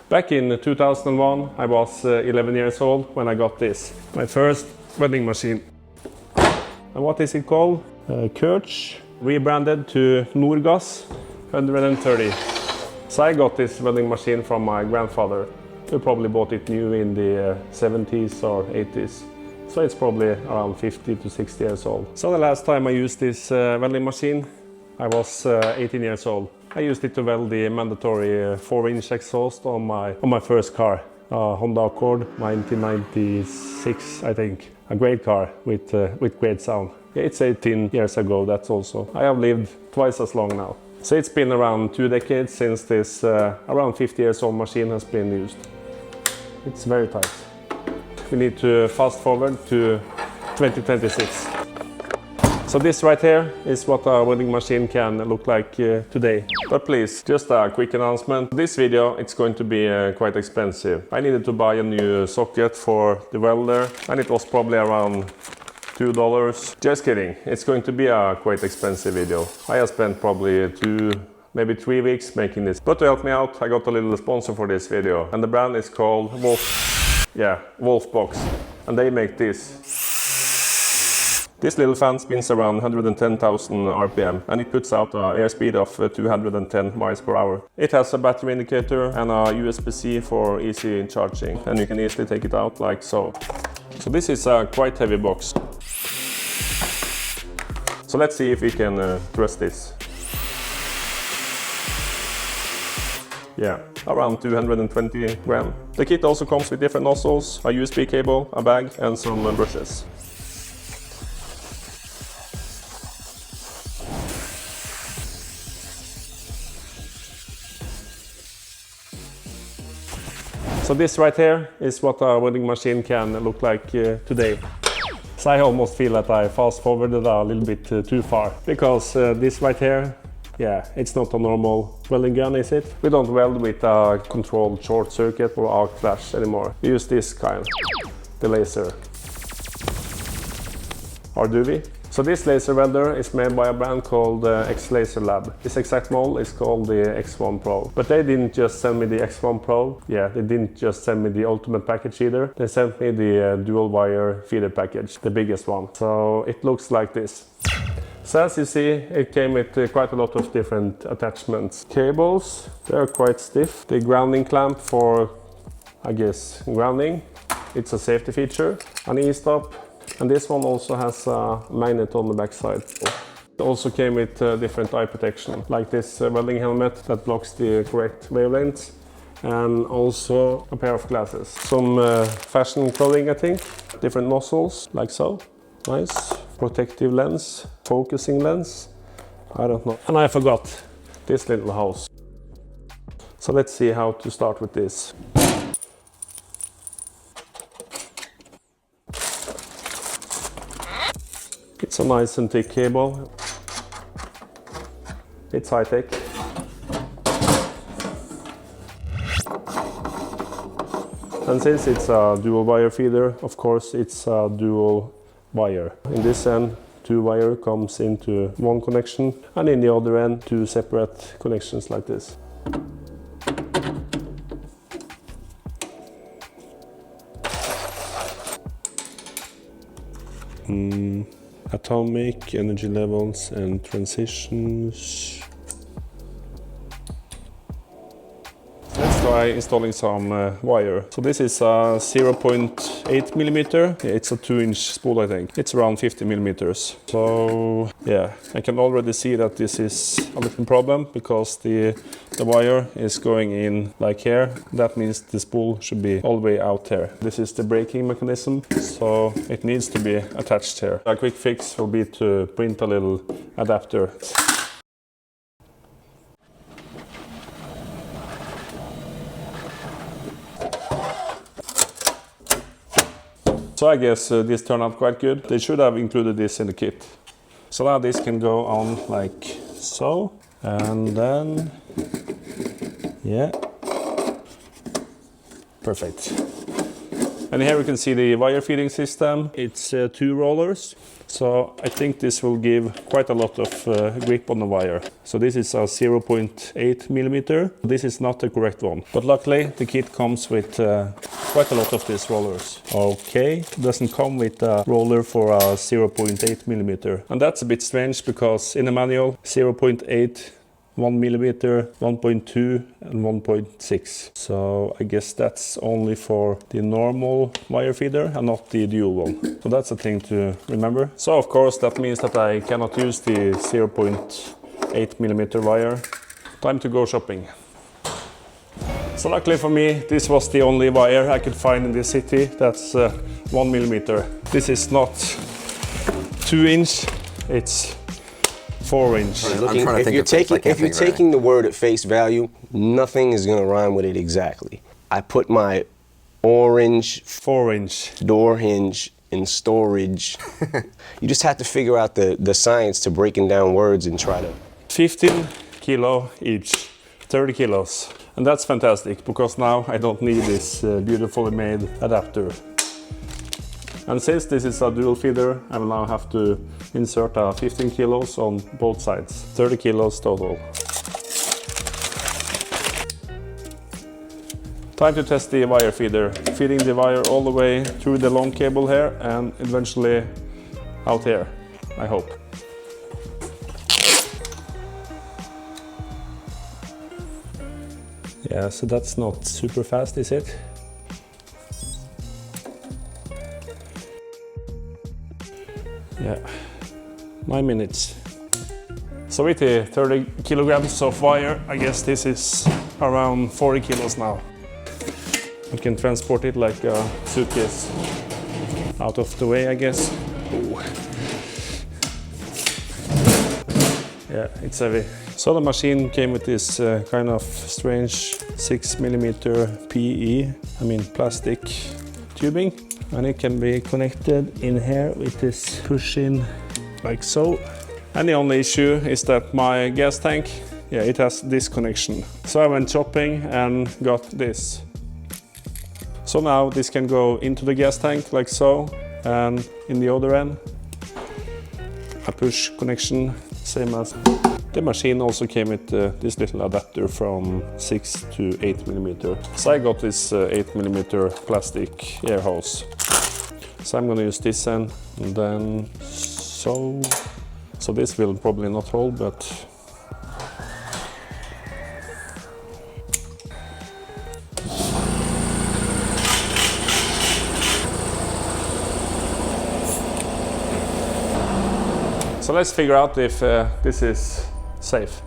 Back in 2001, I was 11 years old when I got this, my first welding machine. And what is it called? Kirsch, rebranded to Norgas 130. So I got this welding machine from my grandfather, who probably bought it new in the 70s or 80s. So it's probably around 50 to 60 years old. So the last time I used this welding machine, I was 18 years old. I used it to weld the mandatory 4-inch exhaust on my first car, Honda Accord, 1996, I think. A great car with great sound. It's 18 years ago, that's also. I have lived twice as long now. So it's been around 2 decades since this around 50 years old machine has been used. It's very tight. We need to fast forward to 2026. So this right here is what a welding machine can look like today. But please, just a quick announcement. This video, it's going to be quite expensive. I needed to buy a new socket for the welder, and it was probably around $2. Just kidding, it's going to be a quite expensive video. I have spent probably 2, maybe 3 weeks making this. But to help me out, I got a little sponsor for this video, and the brand is called Wolfbox, and they make this. This little fan spins around 110,000 RPM, and it puts out an airspeed of 210 miles per hour. It has a battery indicator and a USB-C for easy charging, and you can easily take it out like so. So this is a quite heavy box. So let's see if we can thrust this. Yeah, around 220 grams. The kit also comes with different nozzles, a USB cable, a bag, and some brushes. So this right here is what a welding machine can look like today. So I almost feel that I fast forwarded a little bit too far, because this right here, yeah, it's not a normal welding gun, is it? We don't weld with a controlled short circuit or arc flash anymore. We use this kind, the laser. Or do we? So this laser welder is made by a brand called xLaserLab. This exact model is called the X1 Pro. But they didn't just send me the X1 Pro. Yeah, they didn't just send me the ultimate package either. They sent me the dual wire feeder package, the biggest one. So it looks like this. So as you see, it came with quite a lot of different attachments. Cables, they're quite stiff. The grounding clamp for, I guess, grounding. It's a safety feature. An E-stop. And this one also has a magnet on the backside. It also came with different eye protection, like this welding helmet that blocks the correct wavelengths, and also a pair of glasses. Some fashion clothing, I think. Different nozzles, like so. Nice. Protective lens, focusing lens. I don't know. And I forgot this little hose. So let's see how to start with this. It's a nice and thick cable. It's high-tech. And since it's a dual wire feeder, of course it's a dual wire. In this end, 2 wire comes into one connection, and in the other end, 2 separate connections like this. Atomic, energy levels and transitions. Let's try installing some wire. So this is a 0.8 millimeter. It's a 2-inch spool, I think. It's around 50 millimeters. So yeah, I can already see that this is a little problem, because the wire is going in like here. That means the spool should be all the way out there. This is the braking mechanism, so it needs to be attached here. A quick fix will be to print a little adapter. So I guess this turned out quite good. They should have included this in the kit. So now this can go on like so, and then, yeah, perfect. And here we can see the wire feeding system. It's 2 rollers. So I think this will give quite a lot of grip on the wire. So this is a 0.8 millimeter. This is not the correct one. But luckily the kit comes with quite a lot of these rollers. Okay, it doesn't come with a roller for a 0.8 millimeter. And that's a bit strange because in the manual 0.8, 1 millimeter, 1.2 and 1.6. So I guess that's only for the normal wire feeder and not the dual one. So that's a thing to remember. So of course that means that I cannot use the 0.8 millimeter wire. Time to go shopping. So luckily for me, this was the only wire I could find in this city. That's 1 millimeter. This is not 2-inch, it's 4-inch. If you're taking the word at face value, nothing is going to rhyme with it exactly. I put my orange 4-inch door hinge in storage. You just have to figure out the science to breaking down words and try to... 15 kilo each, 30 kilos. And that's fantastic because now I don't need this beautifully made adapter. And since this is a dual feeder, I will now have to insert 15 kilos on both sides, 30 kilos total. Time to test the wire feeder, feeding the wire all the way through the long cable here and eventually out here, I hope. Yeah, so that's not super fast, is it? Yeah, 9 minutes. So with the 30 kilograms of wire, I guess this is around 40 kilos now. I can transport it like a suitcase out of the way, I guess. Ooh. Yeah, it's heavy. So the machine came with this kind of strange 6 millimeter PE, plastic tubing. And it can be connected in here with this push-in like so. And the only issue is that my gas tank, yeah, it has this connection. So I went shopping and got this. So now this can go into the gas tank like so, and in the other end a push connection, same as the machine. Also came with this little adapter from 6 to 8 millimeter. So I got this 8 millimeter plastic air hose. So I'm gonna use this end, and then so this will probably not hold, but so let's figure out if this is safe.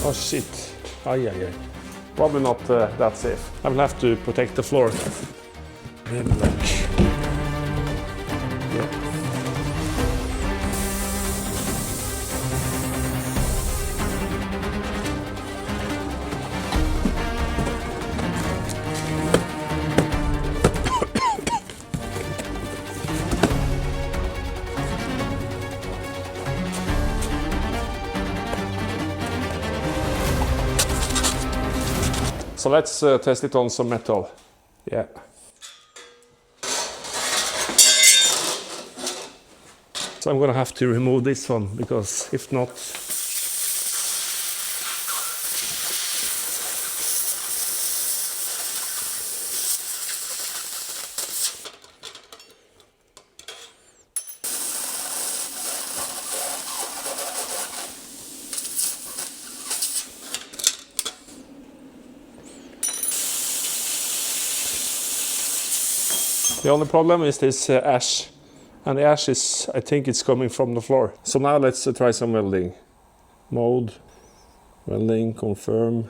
Oh shit, ay. Probably not that safe. I will have to protect the floor. Maybe like, yeah. So let's test it on some metal. Yeah. So I'm gonna have to remove this one because if not, the only problem is this ash, and the ash is, I think it's coming from the floor. So now let's try some welding. Mode, welding, confirm.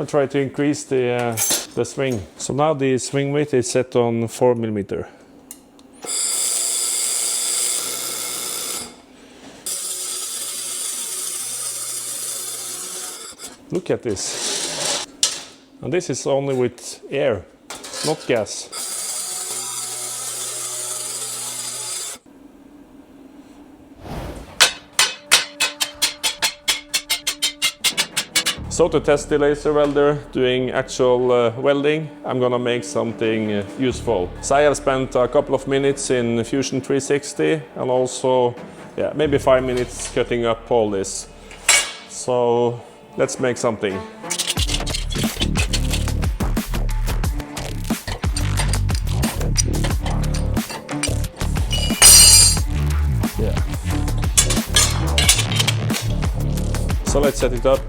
I'll try to increase the swing. So now the swing weight is set on 4mm. Look at this. And this is only with air, not gas. So to test the laser welder doing actual welding, I'm gonna make something useful. So I have spent a couple of minutes in Fusion 360 and also maybe 5 minutes cutting up all this. So let's make something. So let's set it up.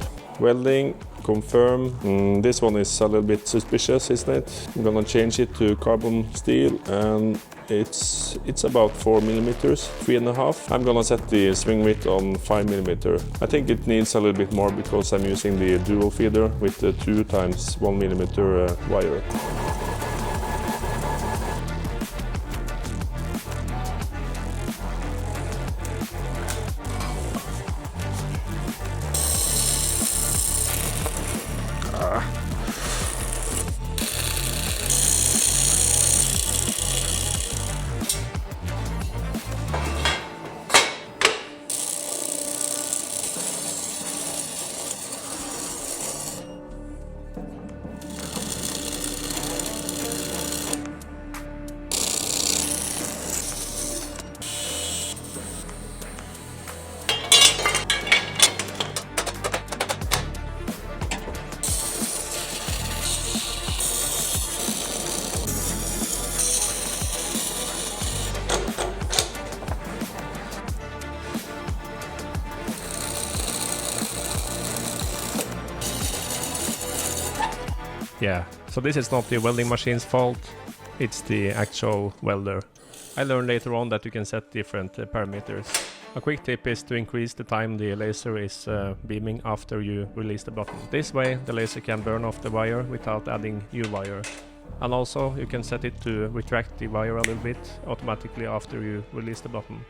Welding, confirm. This one is a little bit suspicious, isn't it? I'm gonna change it to carbon steel and it's about 4mm, 3.5. I'm gonna set the swing width on 5mm. I think it needs a little bit more because I'm using the dual feeder with the 2 times 1mm wire. Yeah, so this is not the welding machine's fault, it's the actual welder. I learned later on that you can set different parameters. A quick tip is to increase the time the laser is beaming after you release the button. This way the laser can burn off the wire without adding new wire. And also you can set it to retract the wire a little bit automatically after you release the button.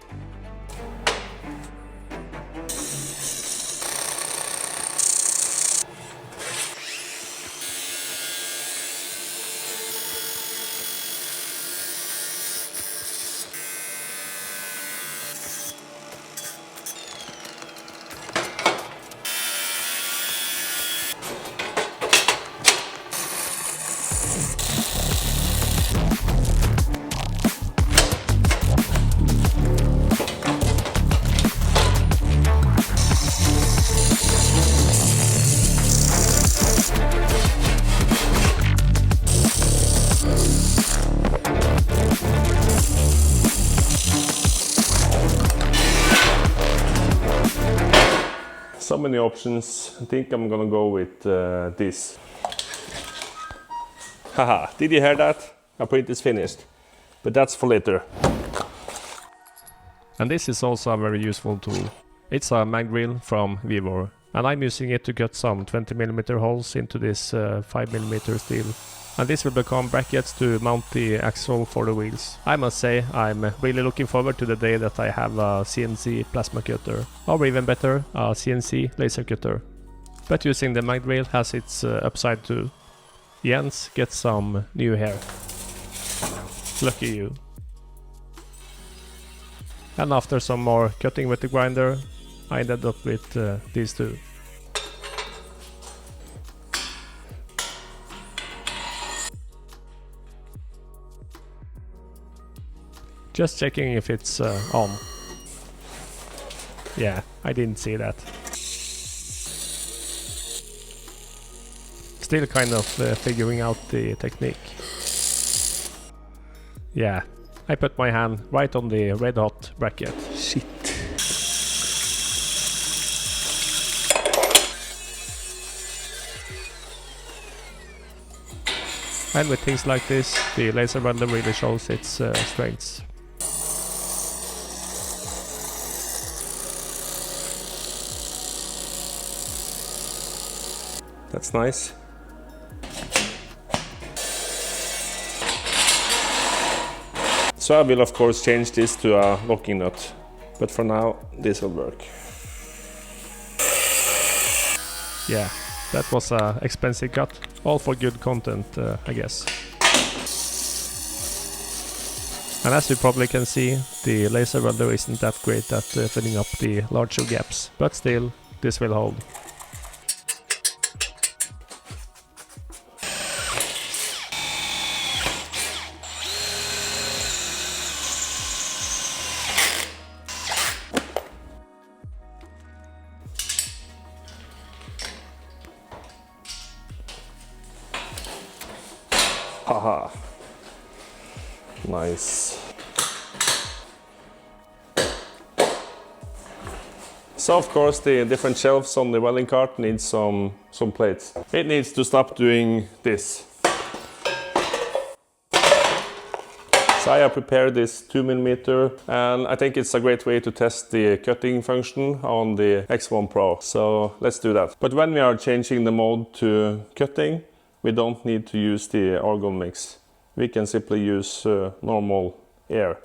So many options. I think I'm gonna go with this. Haha, did you hear that? My print is finished. But that's for later. And this is also a very useful tool. It's a mag drill from Vivor. And I'm using it to cut some 20mm holes into this 5mm steel. And this will become brackets to mount the axle for the wheels. I must say, I'm really looking forward to the day that I have a CNC plasma cutter, or even better, a CNC laser cutter. But using the mag drill has its upside too. Jens gets some new hair. Lucky you. And after some more cutting with the grinder, I ended up with these two. Just checking if it's on. Yeah, I didn't see that. Still kind of figuring out the technique. Yeah, I put my hand right on the red hot bracket. Shit. And with things like this, the laser welder really shows its strengths. That's nice. So I will of course change this to a locking nut, but for now this will work. Yeah, that was an expensive cut, all for good content, I guess. And as you probably can see, the laser welder isn't that great at filling up the larger gaps, but still, this will hold. Haha. Nice. So of course the different shelves on the welding cart needs some plates. It needs to stop doing this. So I have prepared this 2mm and I think it's a great way to test the cutting function on the X1 Pro. So let's do that. But when we are changing the mode to cutting, we don't need to use the argon mix. We can simply use normal air.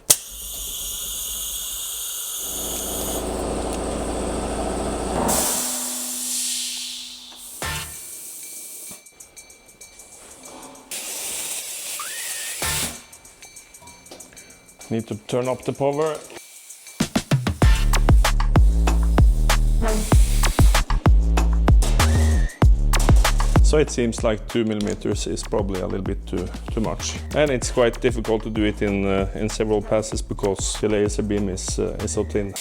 Need to turn up the power. So it seems like 2mm is probably a little bit too much. And it's quite difficult to do it in several passes because the laser beam is so thin.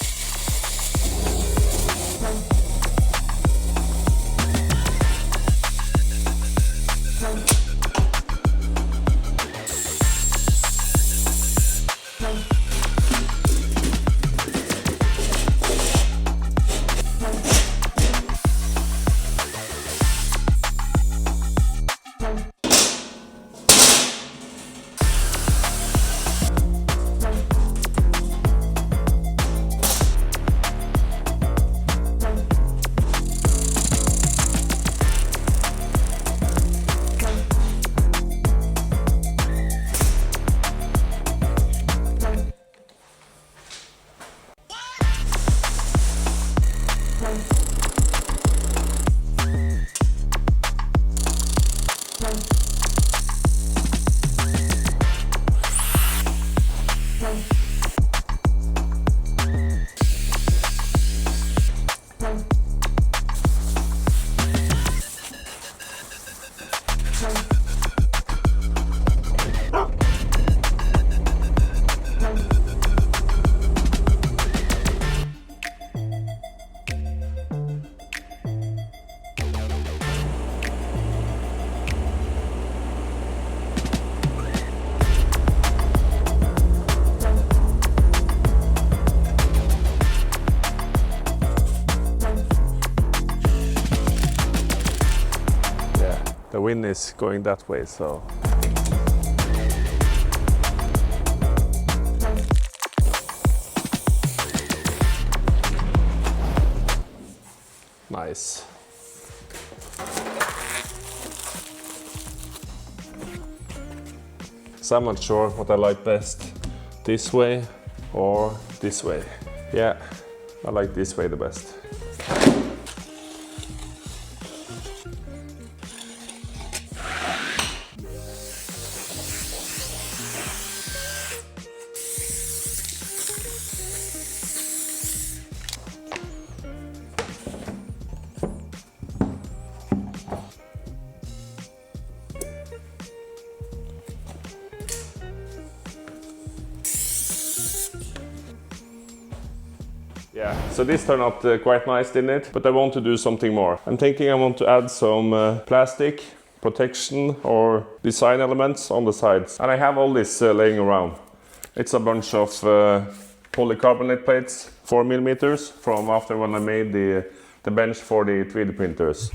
The wind is going that way, so. Nice. So I'm not sure what I like best, this way or this way. Yeah, I like this way the best. Yeah, so this turned out quite nice, didn't it? But I want to do something more. I'm thinking I want to add some plastic protection or design elements on the sides. And I have all this laying around. It's a bunch of polycarbonate plates, 4mm, from after when I made the bench for the 3D printers.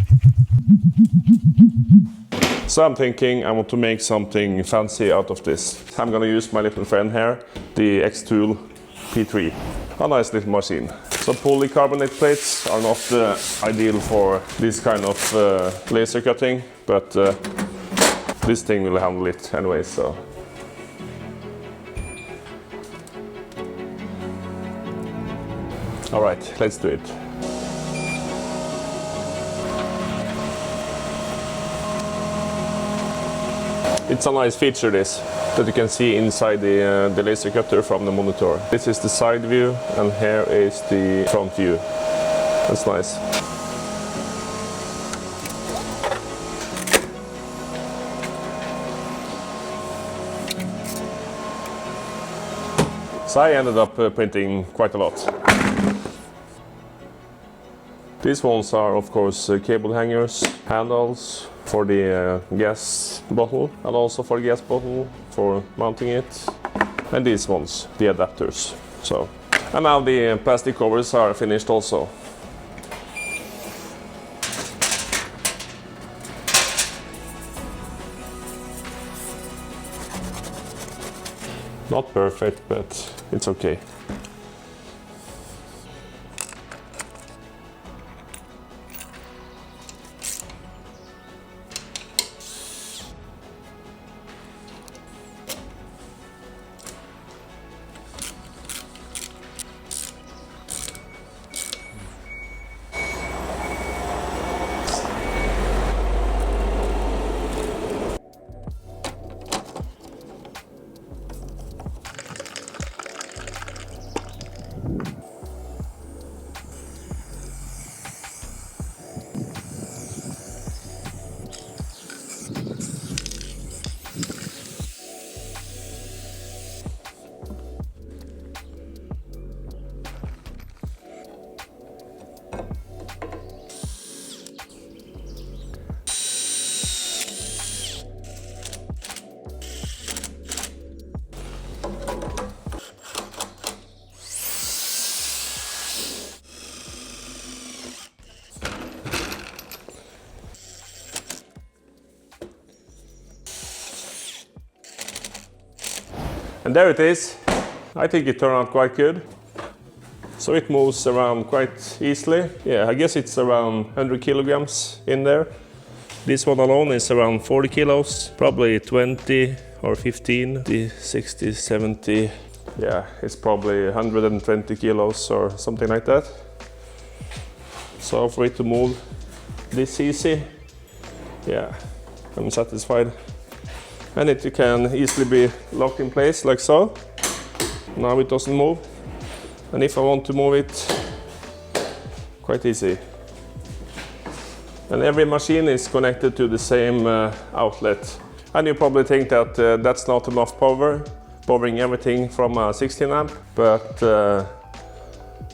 So I'm thinking I want to make something fancy out of this. I'm gonna use my little friend here, the X-Tool P3. A nice little machine. So polycarbonate plates are not ideal for this kind of laser cutting, but this thing will handle it anyway, so. All right, let's do it. It's a nice feature, this, that you can see inside the laser cutter from the monitor. This is the side view, and here is the front view. That's nice. So I ended up printing quite a lot. These ones are, of course, cable hangers, handles for the gas bottle, and also for the gas bottle for mounting it. And these ones, the adapters. So, and now the plastic covers are finished also. Not perfect, but it's okay. And there it is. I think it turned out quite good. So it moves around quite easily. Yeah, I guess it's around 100 kilograms in there. This one alone is around 40 kilos, probably 20 or 15, 60, 70. Yeah, it's probably 120 kilos or something like that. So for it to move this easy, yeah, I'm satisfied. And it can easily be locked in place like so. Now it doesn't move. And if I want to move it, quite easy. And every machine is connected to the same outlet. And you probably think that that's not enough power, powering everything from a 16 amp, but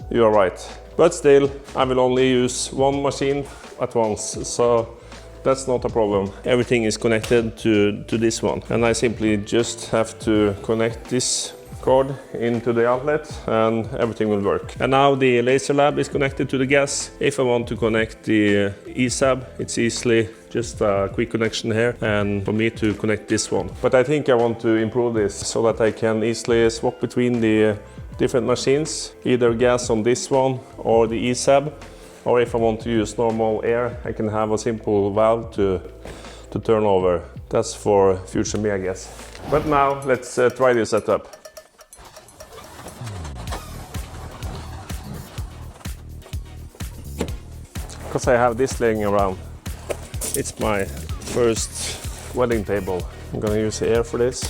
you are right. But still, I will only use one machine at once, so that's not a problem. Everything is connected to this one, and I simply just have to connect this cord into the outlet and everything will work. And now the LaserLab is connected to the gas. If I want to connect the ESAB, it's easily just a quick connection here, and for me to connect this one. But I think I want to improve this so that I can easily swap between the different machines, either gas on this one or the ESAB, or if I want to use normal air, I can have a simple valve to turn over. That's for future me, I guess. But now let's try this setup. Because I have this laying around. It's my first welding table. I'm gonna use the air for this.